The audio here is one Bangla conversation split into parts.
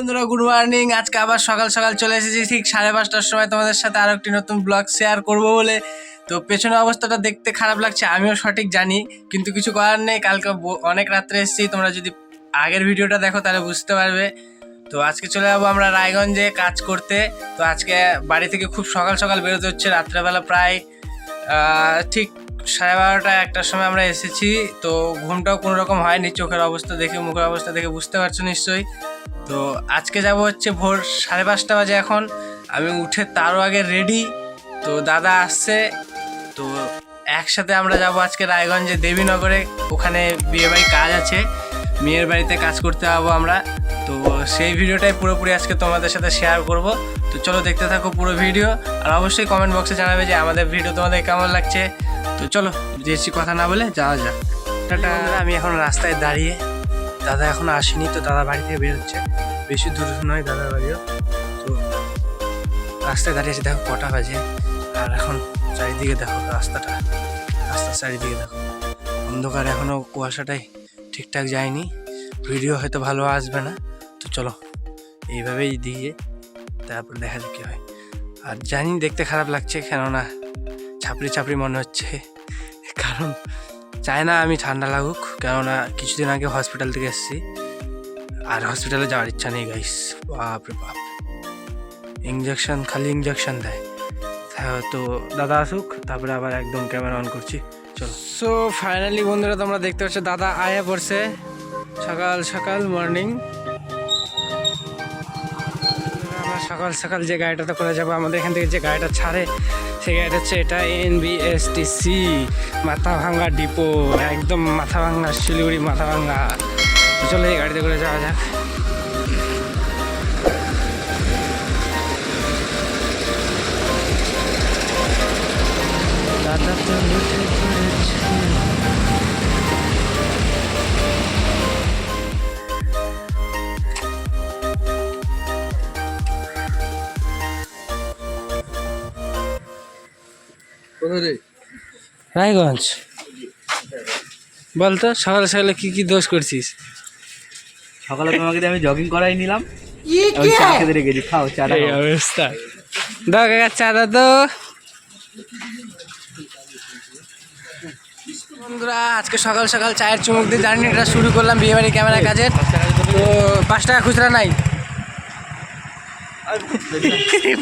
বন্ধুরা গুড মর্নিং। আজকে আবার সকাল সকাল চলে এসেছি ঠিক 5:30টার সময় তোমাদের সাথে আরো একটি নতুন ব্লগ শেয়ার করব বলে। তো পেছনের অবস্থাটা দেখতে খারাপ লাগছে, আমিও সঠিক জানি, কিন্তু কিছু করার নেই। কালকে অনেক রাত্রে এসেছি, তোমরা যদি আগের ভিডিওটা দেখো তাহলে বুঝতে পারবে। তো আজকে চলে যাবো আমরা রায়গঞ্জে কাজ করতে। তো আজকে বাড়ি থেকে খুব সকাল সকাল বেরোতে হচ্ছে, রাত্রেবেলা প্রায় ঠিক 12:30-1টার সময় আমরা এসেছি। তো ঘুমটাও কোনো রকম হয়নি, চোখের অবস্থা দেখে মুখের অবস্থা দেখে বুঝতে পারছো নিশ্চয়ই। তো আজকে যাব হচ্ছে ভোর 5:30 বাজে এখন। আমি উঠে তারও আগে রেডি। তো দাদা আসছে, তো একসাথে আমরা যাব আজকে রায়গঞ্জে দেবীনগরে। ওখানে বিয়েবাড়ি কাজ আছে, মেয়ের বাড়িতে কাজ করতে যাবো আমরা। তো সেই ভিডিওটাই পুরোপুরি আজকে তোমাদের সাথে শেয়ার করব। তো চলো দেখতে থাকো পুরো ভিডিও, আর অবশ্যই কমেন্ট বক্সে জানাবে যে আমাদের ভিডিও তোমাদের কেমন লাগছে। তো চলো বেশি কথা না বলে যাওয়া যাক। টাটা। আমি এখন রাস্তায় দাঁড়িয়ে, দাদা এখন আসেনি, তো দাদা বাড়ি থেকে বেরোচ্ছে, বেশি দূর নয় দাদার বাড়িও। তো রাস্তায় দাঁড়িয়েছে, দেখো কটা বাজে, আর এখন চারিদিকে দেখো রাস্তার চারিদিকে দেখো অন্ধকার, এখনও কুয়াশাটাই ঠিকঠাক যায়নি, ভিডিও হয়তো ভালো আসবে না। তো চলো এইভাবেই দিয়ে তারপর দেখা যাক কী হয়। আর জানি দেখতে খারাপ লাগছে, কেননা ছাপড়ি মনে হচ্ছে, কারণ চাই না আমি ঠান্ডা লাগুক, কেননা কিছুদিন আগে হসপিটাল থেকে এসেছি, আর হসপিটালে যাওয়ার ইচ্ছা নেই গাইস। বাপরে বাপ, খালি ইঞ্জেকশন দেয়। তো দাদা আসুক, তারপরে আবার একদম ক্যামেরা অন করছি, চলো। সো ফাইনালি বন্ধুরা তোমরা দেখতে পাচ্ছ দাদা আয়া পড়ছে সকাল সকাল মর্নিং। আমরা সকাল সকাল যে গাড়িটাতে করে যাবো, আমাদের এখান থেকে যে গাড়িটা ছাড়ে সেই গাড়িটা হচ্ছে এটা NBSTC মাথাভাঙ্গা ডিপো, একদম মাথাভাঙ্গা, শিলিগুড়ি মাথাভাঙ্গা। চলো এই গাড়িতে করে যাওয়া যাক। দাদা তো রায়গঞ্জ। বলতো সকালে সকালে কি দোষ করছিস? সকালে তোমাকে আমি জগিং করাই নিলাম, চা খেতে রেখেছি, খাও চাটা। এই অবস্থা, দাও কাকা চা দাও তো। বন্ধুরা আজকে সকাল সকাল চায়ের চুমুক দিয়ে জার্নিটা শুরু করলাম বিয়েবাড়ি ক্যামেরা কাজের। তো 5 টাকা খুচরা নাই,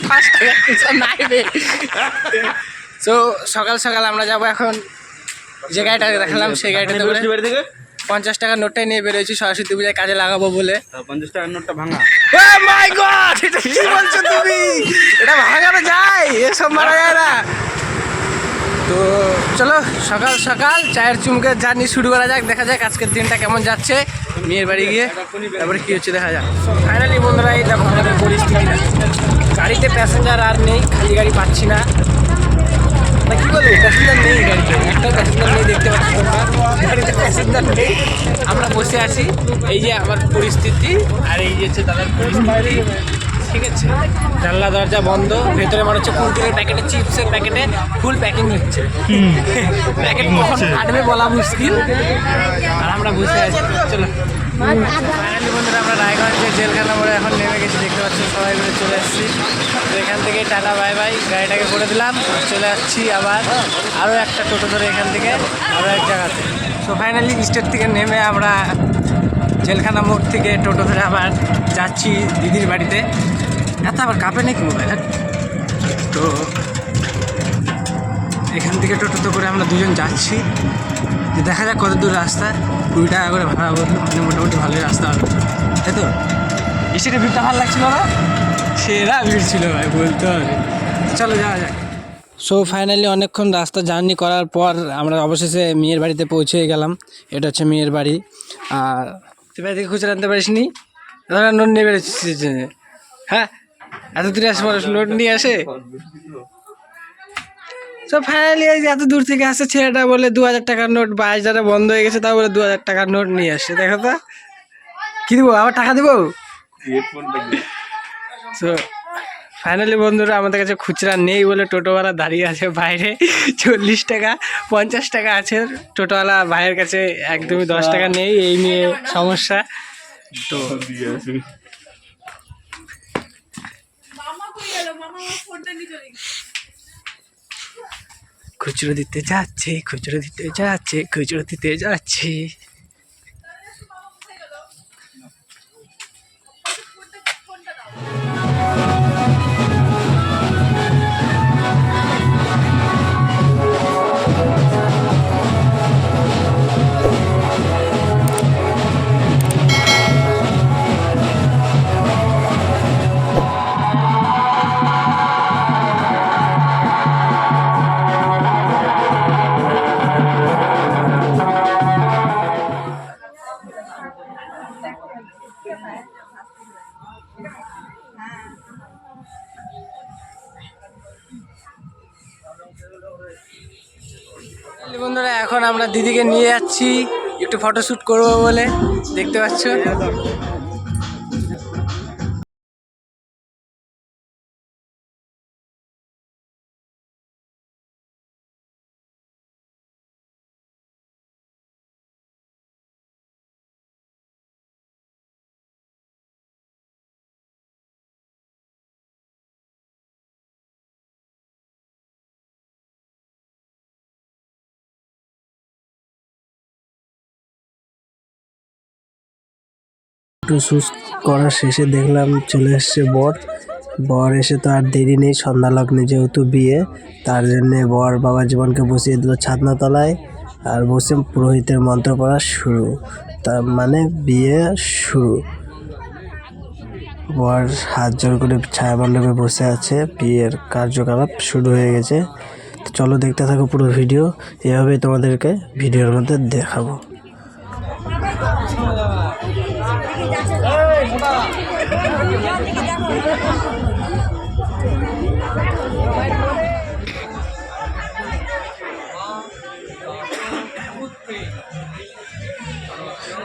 5 টাকা খুচরা নাই রে। তো সকাল সকাল আমরা যাবো এখন যে গাড়িটা দেখালাম সেই গাড়িটাতে করে 50 টাকার নোটটাই নিয়ে বেরোয়েছি, সরস্বতী পূজায় কাজে লাগাবো বলে। 50 টাকার নোটটা ভাঙা। Oh my God! এটা কি বলছো তুমি? এটা ভাঙানো যায়? এসব মারা যায় না। তো চলো সকাল সকাল চায়ের চুমুকের জার্নি শুরু করা যাক, দেখা যাক আজকের দিনটা কেমন যাচ্ছে মেয়ের বাড়ি গিয়ে, তারপরে কী হচ্ছে দেখা যাক। ফাইনালি বন্ধুরা এই দেখো আমাদের পরিস্থিতিটা, গাড়িতে প্যাসেঞ্জার আর নেই, খালি গাড়ি পাচ্ছি না, কি বলবো, প্যাসেঞ্জার নেই গাড়িতে, একটা প্যাসেঞ্জার নেই, দেখতে পাচ্ছি তোমরা গাড়িতে প্যাসেঞ্জার নেই। আমরা বসে আছি, এই যে আমার পরিস্থিতি, আর এই যে হচ্ছে দাদার পরিস্থিতি, ঠিক আছে। জানলা দরজা বন্ধ, ভেতরে মনে হচ্ছে কুরকুরের প্যাকেটে, চিপসের প্যাকেটে ফুল প্যাকিং হচ্ছে, প্যাকেট কখন কাটবে বলা মুশকিল, আর আমরা বসে আছি। চলো ফাইনালি বন্ধুরা আমরা রায়গঞ্জের জেলখানা মোড়ে এখন নেমে গেছি, দেখতে পাচ্ছি সবাই মিলে চলে এসেছি। তো এখান থেকে টাটা বাই বাই, গাড়িটাকে করে দিলাম, চলে যাচ্ছি আবার আরও একটা টোটো ধরে এখান থেকে আরও এক জায়গাতে। তো ফাইনালি স্টেট থেকে নেমে আমরা জেলখানা মোড় থেকে টোটো ধরে আবার যাচ্ছি দিদির বাড়িতে। এত আবার কাঁপে নাকি মোবাইল? তো এখান থেকে টোটোতে করে আমরা দুজন যাচ্ছি, যে দেখা যাক কত দূর রাস্তা। 20 টাকা করে ভাড়া বললো, মানে মোটামুটি ভালোই রাস্তা হবে, তাই তো। স্টেটে ভিড়টা ভালো লাগছিল না? সেরা ভিড় ছিল ভাই, বলতে হবে। চলো যাওয়া যাক। সো ফাইনালি অনেকক্ষণ রাস্তা জার্নি করার পর আমরা অবশেষে মেয়ের বাড়িতে পৌঁছে গেলাম। এটা হচ্ছে মেয়ের বাড়ি। আর তুই বাড়ি থেকে খুচরা আনতে পারিস নি? ধরা নোট নিয়ে বেরোচ্ছিস? হ্যাঁ, এত দূরে আসে মানুষ নোট নিয়ে আসে। তো ফাইনালি এই যে এত দূর থেকে আসছে ছেলেটা, বলে 2000 টাকার নোট, 22 বন্ধ হয়ে গেছে, তা বলে 2000 টাকার নোট নিয়ে আসছে। দেখো তো কি দেবো, আবার টাকা দেবো? তো ফাইনালি বন্ধুরা আমাদের কাছে খুচরা নেই বলে টোটোওয়ালা দাঁড়িয়ে আছে বাইরে, 40 টাকা 50 টাকা আছে টোটোওয়ালা ভাইয়ের কাছে, একদমই 10 টাকা নেই, এই নিয়ে সমস্যা। তো খুচরো দিতে যাচ্ছে, খুচরো দিতে যাচ্ছে, খুচরো দিতে যাচ্ছে। বন্ধুরা এখন আমরা দিদিকে নিয়ে যাচ্ছি একটু ফটোশুট করবো বলে, দেখতে পাচ্ছ। ফটো শ্যুট করা শেষে দেখলাম চলে এসছে বর। বর এসে তো আর দেরি নেই, সন্ধ্যা লগ্নে যেহেতু বিয়ে, তার জন্যে বর বাবা জীবনকে বসিয়ে দিল ছাদনা তলায়, আর বসে পুরোহিতের মন্ত্র পড়া শুরু, তার মানে বিয়ে শুরু। বর হাত জোর করে ছায়া মণ্ডপে বসে আছে, বিয়ের কার্যকলাপ শুরু হয়ে গেছে। তো চলো দেখতে থাকো পুরো ভিডিও, এভাবেই তোমাদেরকে ভিডিওর মধ্যে দেখাবো।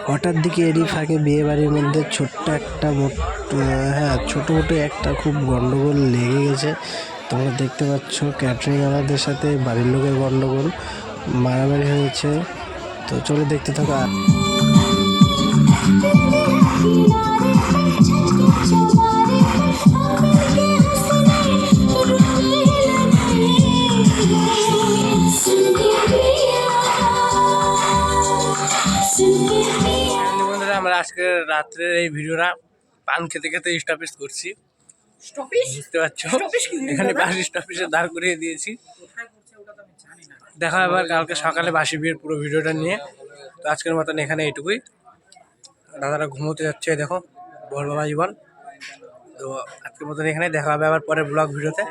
হঠাৎ দিকে এরই ফাঁকে বিয়ে বাড়ির মধ্যে ছোট্ট একটা ছোটো মোটো একটা খুব গন্ডগোল লেগে গেছে। তোমরা দেখতে পাচ্ছ ক্যাটারিং ওয়ালাদের সাথে বাড়ির লোকের গন্ডগোল, মারামারি হয়েছে। তো চলো দেখতে থাকো। আমরা আজকে রাত্রের এই ভিডিওটা পান খেতে খেতে স্টপেজ করছি, বুঝতে পারছো, এখানে বাসি স্টপেজে দাঁড় করিয়ে দিয়েছি। দেখা আবার কালকে সকালে বাসি বিয়ের পুরো ভিডিওটা নিয়ে। তো আজকের মতন এখানে এইটুকুই। দাদারা ঘুমোতে যাচ্ছে, দেখো বর বাবা জীবন। তো আজকের মতন এখানে দেখা হবে আবার পরের ব্লগ ভিডিওতে।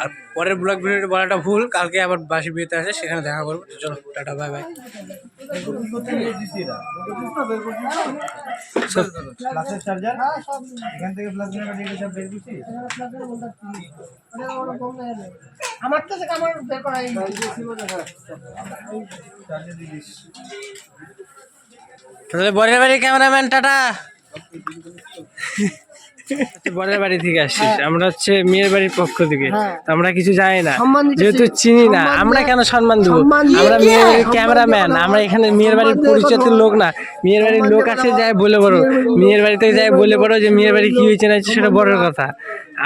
আর পরের ব্লগ ভিডিওতে বলাটা ভুল, কালকে আবার বাসি বিয়েতে আছে, সেখানে দেখা করবো। তো চলো টাটা, বাই বাই। আমার তো আমার বের করা তাহলে বরের বাড়ির ক্যামেরাম্যান টাটা। বরের বাড়ি থেকে আসছিস, আমরা হচ্ছে মেয়ের বাড়ির পক্ষ থেকে, আমরা কিছু জানি না যেহেতু চিনি না, আমরা কেন সম্মান দেবো? আমরা মেয়ের বাড়ির ক্যামেরাম্যান, আমরা এখানে মেয়ের বাড়ির পরিচিত লোক না। মেয়ের বাড়ির লোক আছে, যাই বলে বড়, মেয়ের বাড়িতে যাই বলে বড় যে মেয়ের বাড়ি কি হয়েছে না হয়েছে সেটা বড় কথা।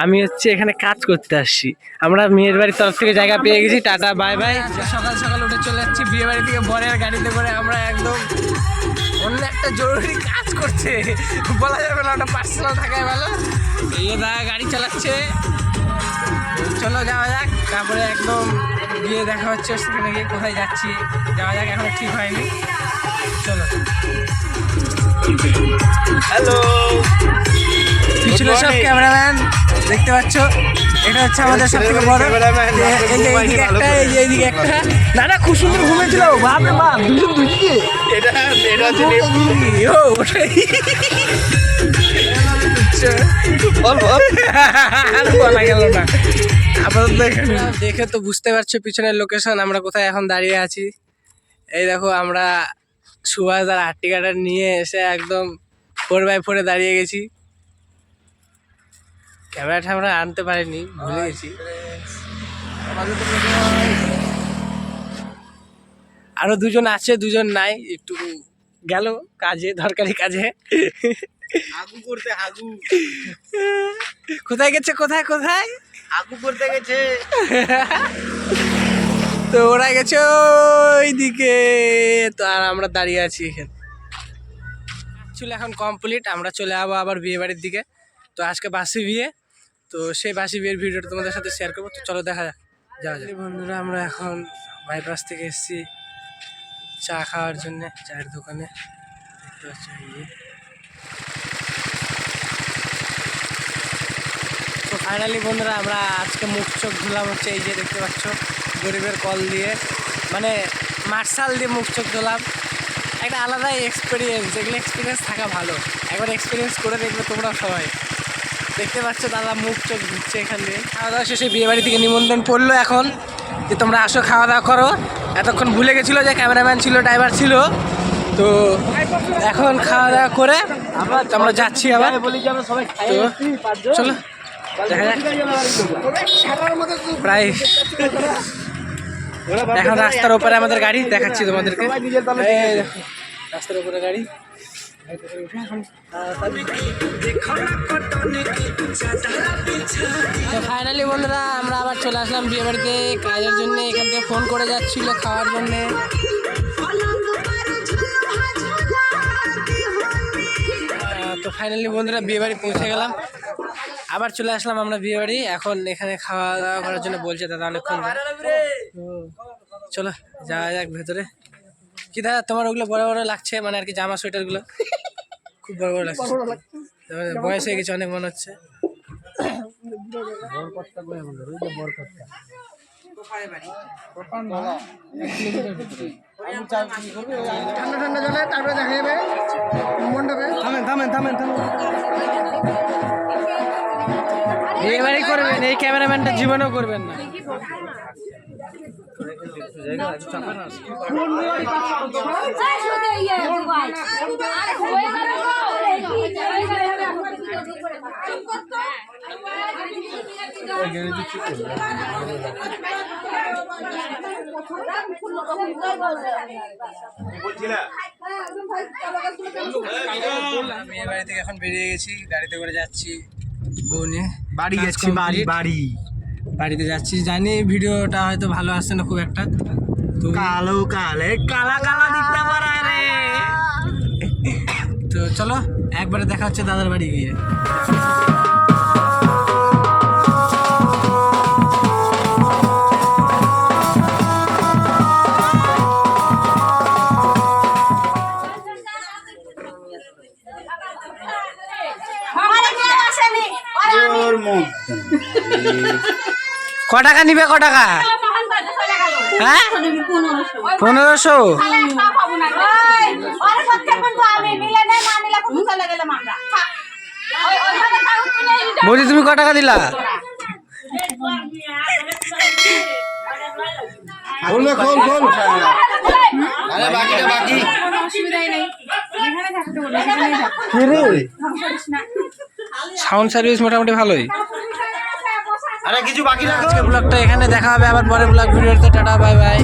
আমি হচ্ছে এখানে কাজ করতে আসছি, আমরা মেয়ের বাড়ির তরফ থেকে জায়গা পেয়ে গেছি, টাটা বাই বাই। সকাল সকাল উঠে চলে যাচ্ছি বিয়ে বাড়ি থেকে বরের গাড়িতে করে। আমরা একদম অন্য একটা জরুরি কাজ করছে, বলা যাবে না, ওটা পার্সোনাল থাকায় ভালো। এই দাদা গাড়ি চালাচ্ছে, চলো যাওয়া যাক। তারপরে একদম গিয়ে দেখা হচ্ছে সেখানে গিয়ে কোথায় যাচ্ছি, যাওয়া যাক, এখনো ঠিক হয়নি। চলো। হ্যালো, পিছনে সব ক্যামেরাম্যান দেখতে পাচ্ছ, এটা হচ্ছে আমাদের সব থেকে বড়। এইদিকে একটা, এইদিকে একটা। দাদা খুব সুন্দর ঘুমেছিল, বাপ রে বাপ, দুদিকে। এটা হচ্ছে বলা গেল না। আপাতত দেখে তো বুঝতে পারছো পিছনের লোকেশন, আমরা কোথায় এখন দাঁড়িয়ে আছি। এই দেখো আমরা সুভাষ আর আর্টিকাটা নিয়ে এসে একদম 4x4 দাঁড়িয়ে গেছি। ক্যামেরা ট্যামেরা আনতে পারিনি, ভুলে গেছি। আরো দুজন আছে, দুজন নাই, একটু গেল কাজে, দরকারি কাজে। হাগু করতে হাগু কোথায় গেছে কোথায় কোথায় হাগু করতে গেছে। তো ওরা গেছে ওইদিকে, তো আর আমরা দাঁড়িয়ে আছি এখানে। চলে এখন কমপ্লিট, আমরা চলে যাবো আবার বিয়ে বাড়ির দিকে। তো আজকে বাসি বিয়ে, তো সেই বাসি বিয়ের ভিডিওটা তোমাদের সাথে শেয়ার করবো। তো চলো দেখা যাক, যাওয়া যাক। বন্ধুরা আমরা এখন বাইপাস থেকে এসেছি চা খাওয়ার জন্যে, চায়ের দোকানে। দেখতে পাচ্ছ এই। তো ফাইনালি বন্ধুরা আমরা আজকে মুখ চোখ ধুলাম হচ্ছে এই যে দেখতে পাচ্ছ গরিবের কল দিয়ে, মানে মার্শাল দিয়ে মুখ চোখ ধুলাম। একটা আলাদাই এক্সপিরিয়েন্স, এগুলো এক্সপিরিয়েন্স থাকা ভালো, একবার এক্সপিরিয়েন্স করে দেখবে তোমরা সবাই। দেখতে পাচ্ছ দাদা মুখ চোখ ধুচ্ছে এখান দিয়ে। খাওয়া দাওয়া শেষে বিয়ে বাড়ি থেকে নিমন্ত্রণ পড়লো এখন যে তোমরা আসো খাওয়া দাওয়া করো। এতক্ষণ ভুলে গেছিলো যে ক্যামেরাম্যান ছিল, ড্রাইভার ছিল। তো এখন খাওয়া দাওয়া করে আমরা যাচ্ছি আবার। তো চলো দেখা যাক। প্রায় এখন রাস্তার উপরে আমাদের গাড়ি দেখাচ্ছি তোমাদেরকে, এই দেখো, রাস্তার উপরে গাড়ি। তো ফাইনালি বন্ধুরা আমরা আবার চলে আসলাম বিয়ে বাড়িতে কাজের জন্য। এখান থেকে ফোন করে যাচ্ছিল খাওয়ার জন্যে। তো ফাইনালি বন্ধুরা বিয়ে বাড়ি পৌঁছে গেলাম, আবার চলে আসলাম আমরা বিয়ে বাড়ি। এখন এখানে খাওয়া দাওয়া করার জন্য বলছে দাদা অনেকক্ষণ। চলো যাওয়া যাক ভেতরে। কি দাদা তোমার ওগুলো বড় বড় লাগছে, মানে আর কি জামা সোয়েটারগুলো খুব বড় বড় লাগছে। বয়স হয়ে গেছে অনেক মনে হচ্ছে। ঠান্ডা ঠান্ডা জলে তারপরে দেখা যাবে মণ্ডপে। থামেন থামেন থামেন থামেন, বিয়ে বাড়ি করবেন এই ক্যামেরাম্যানটা জীবনেও করবেন না। বিয়ে বাড়ি থেকে এখন বেরিয়ে গেছি, গাড়িতে করে যাচ্ছি বউ নিয়ে। বাড়ি যাচ্ছি, বাড়ি বাড়ি বাড়িতে যাচ্ছি। জানি ভিডিওটা হয়তো ভালো আসছে না খুব একটা, তো কালো কালে কালা কালা দিতে পারে রে। তো চলো একবারে দেখা হচ্ছে দাদার বাড়ি গিয়ে। ক টাকা নিবে, ক টাকা? হ্যাঁ 1500। বলছি তুমি ক টাকা দিলা? সাউন্ড সার্ভিস মোটামুটি ভালোই। আরে কিছু বাকি রাখো। আজকে ব্লগটা এখানে দেখা হবে আবার পরের ব্লগ ভিডিওতে। Tata bye bye.